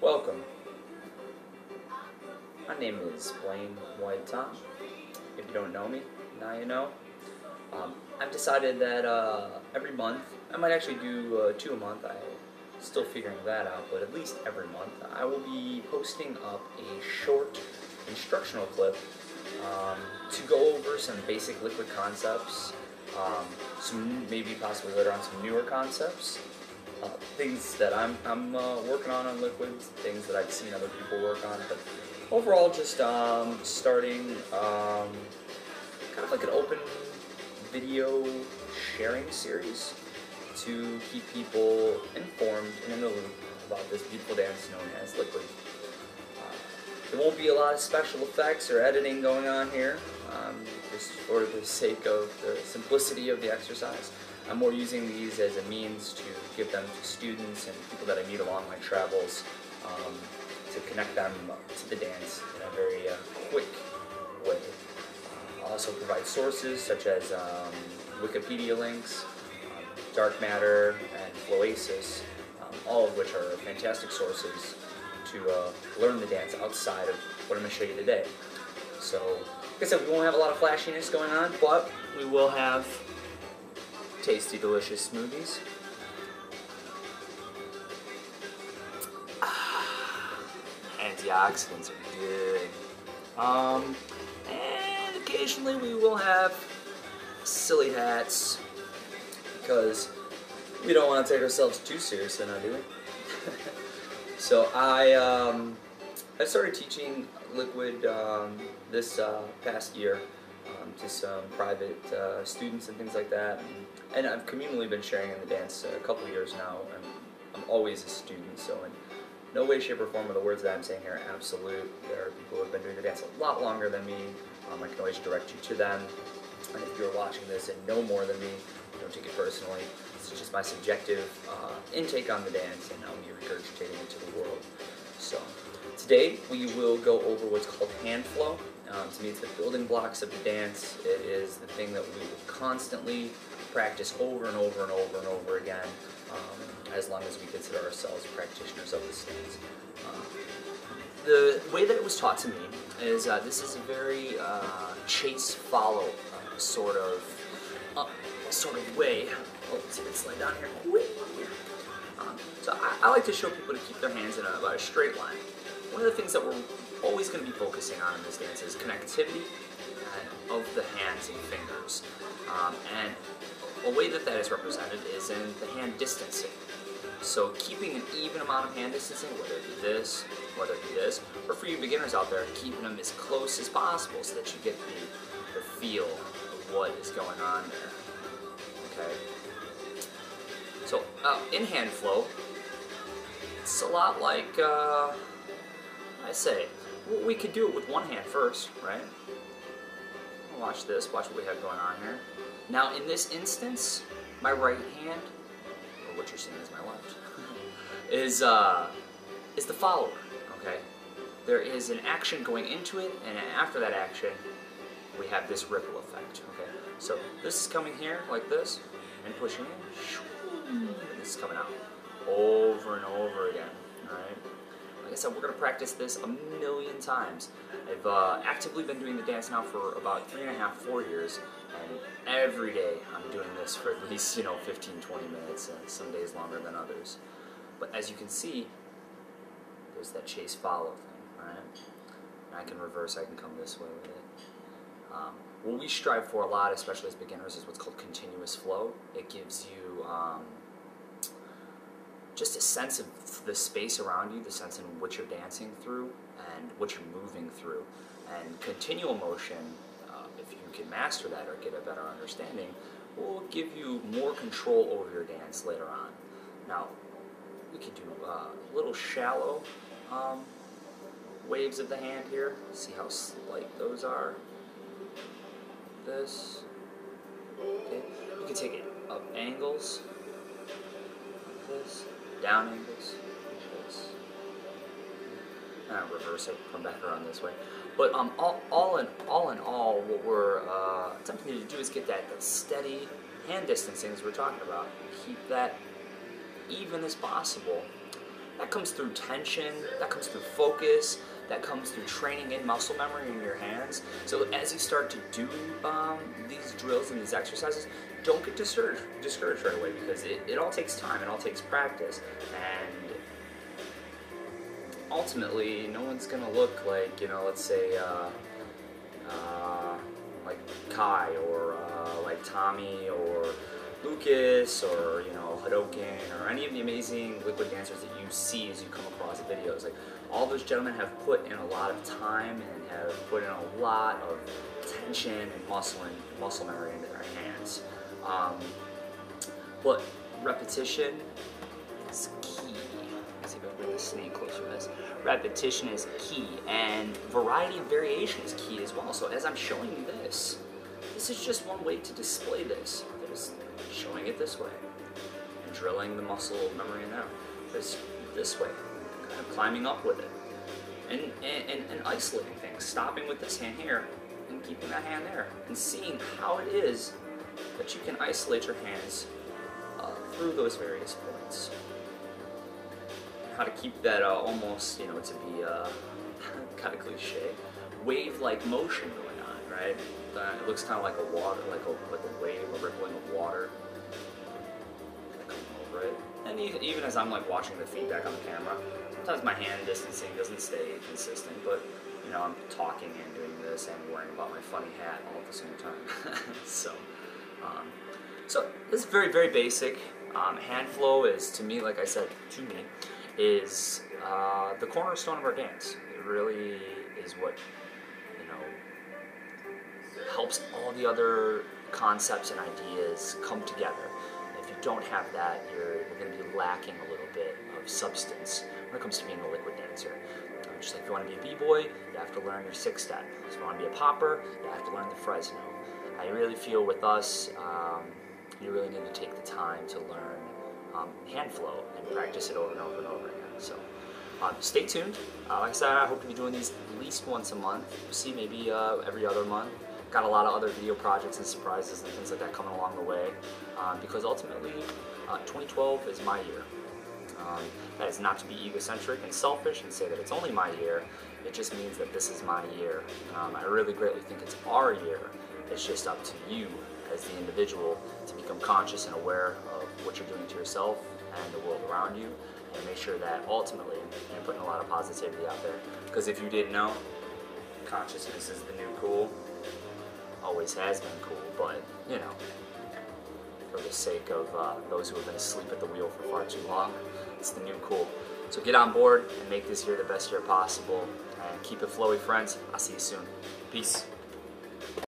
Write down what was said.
Welcome. My name is Blaine White Tom. If you don't know me, now you know. I've decided that every month, I might actually do 2 a month, I'm still figuring that out, but at least every month, I will be posting up a short instructional clip to go over some basic liquid concepts, some maybe possibly later on some newer concepts, things that I'm working on liquids, things that I've seen other people work on, but overall just starting kind of like an open video sharing series to keep people informed and in the loop about this beautiful dance known as liquid. There won't be a lot of special effects or editing going on here, just for the sake of the simplicity of the exercise. I'm more using these as a means to give them to students and people that I meet along my travels, to connect them to the dance in a very quick way. I'll also provide sources such as Wikipedia links, Dark Matter, and Floasis, all of which are fantastic sources to learn the dance outside of what I'm going to show you today. So, like I said, we won't have a lot of flashiness going on, but we will have tasty, delicious smoothies. Antioxidants are good. And occasionally we will have silly hats, because we don't want to take ourselves too seriously now, do we? So I started teaching liquid this past year to some private students and things like that, and I've communally been sharing in the dance a couple of years now, and I'm always a student, so in no way, shape, or form are the words that I'm saying here absolute. There are people who have been doing the dance a lot longer than me. I can always direct you to them, and if you're watching this and know more than me, don't take it personally. This is just my subjective intake on the dance, and I'll be regurgitating it to the world. So today we will go over what's called handflow. To me, it's the building blocks of the dance. It is the thing that we will constantly practice over and over and over and over again, as long as we consider ourselves practitioners of this dance. The way that it was taught to me is this is a very chase-follow sort of way. Oh, let's see if it's laid down here. So I like to show people to keep their hands in about a straight line. One of the things that we're always going to be focusing on in this dance is connectivity of the hands and fingers. And a way that is represented is in the hand distancing. So keeping an even amount of hand distancing, whether it be this, whether it be this, or for you beginners out there, keeping them as close as possible so that you get the feel of what is going on there. Okay. So in hand flow, it's a lot like I say. We could do it with one hand first, right? Watch this. Watch what we have going on here. Now, in this instance, my right hand, or what you're seeing is my left, is the follower. Okay. There is an action going into it, and after that action, we have this ripple effect. Okay. So this is coming here like this, and pushing in, and this is coming out over and over again. All right. Like I said, we're going to practice this a million times. I've actively been doing the dance now for about 3.5, 4 years, and every day I'm doing this for at least 15, 20 minutes, and some days longer than others. But as you can see, there's that chase-follow thing, right? And I can reverse, I can come this way with it. What we strive for a lot, especially as beginners, is what's called continuous flow. It gives you just a sense of the space around you, the sense in which you're dancing through and what you're moving through. And continual motion, if you can master that or get a better understanding, will give you more control over your dance later on. Now, we could do little shallow waves of the hand here. See how slight those are? This. Okay. You can take it up angles, like this. Down angles, this. Reverse it, come back around this way. But all in all, what we're attempting to do is get that steady hand distancing as we're talking about. Keep that even as possible. That comes through tension, that comes through focus, that comes through training in muscle memory in your hands. So as you start to do these drills and these exercises, don't get discouraged right away, because it all takes time, it all takes practice. And ultimately, no one's gonna look like, let's say, like Kai, or like Tommy, or Lucas, or Hadoken, or any of the amazing liquid dancers that you see as you come across the videos. Like, all those gentlemen have put in a lot of time and have put in a lot of tension and muscle memory into their hands. But repetition is key. Let's see if I can bring the snake closer to this. Repetition is key, and variety and variation is key as well. So as I'm showing you this is just one way to display this. There's showing it this way, and drilling the muscle memory in there. This way, kind of climbing up with it, and isolating things, stopping with this hand here, and keeping that hand there, and seeing how it is that you can isolate your hands through those various points. How to keep that almost, to be kind of cliche, wave-like motion going on, right? It looks kind of like a water, like a wave, a rippling of water coming over it. And even as I'm like watching the feedback on the camera, sometimes my hand distancing doesn't stay consistent, but I'm talking and doing this and worrying about my funny hat all at the same time. So this is very, very basic. Hand flow is, to me, like I said, is the cornerstone of our dance. It really is what helps all the other concepts and ideas come together. If you don't have that, you're going to be lacking a little bit of substance when it comes to being a liquid dancer. Just like if you want to be a b-boy, you have to learn your 6-step. If you want to be a popper, you have to learn the Fresno. I really feel with us, you really need to take the time to learn hand flow and practice it over and over and over again. So stay tuned. Like I said, I hope to be doing these at least once a month. We'll see, maybe every other month. Got a lot of other video projects and surprises and things like that coming along the way, because ultimately 2012 is my year. That is not to be egocentric and selfish and say that it's only my year. It just means that this is my year. I really greatly think it's our year. It's just up to you as the individual to become conscious and aware of what you're doing to yourself and the world around you, and make sure that ultimately you're putting a lot of positivity out there. Because if you didn't know, consciousness is the new cool. Always has been cool, but for the sake of those who have been asleep at the wheel for far too long, it's the new cool. So get on board and make this year the best year possible, and keep it flowy, friends. I'll see you soon. Peace.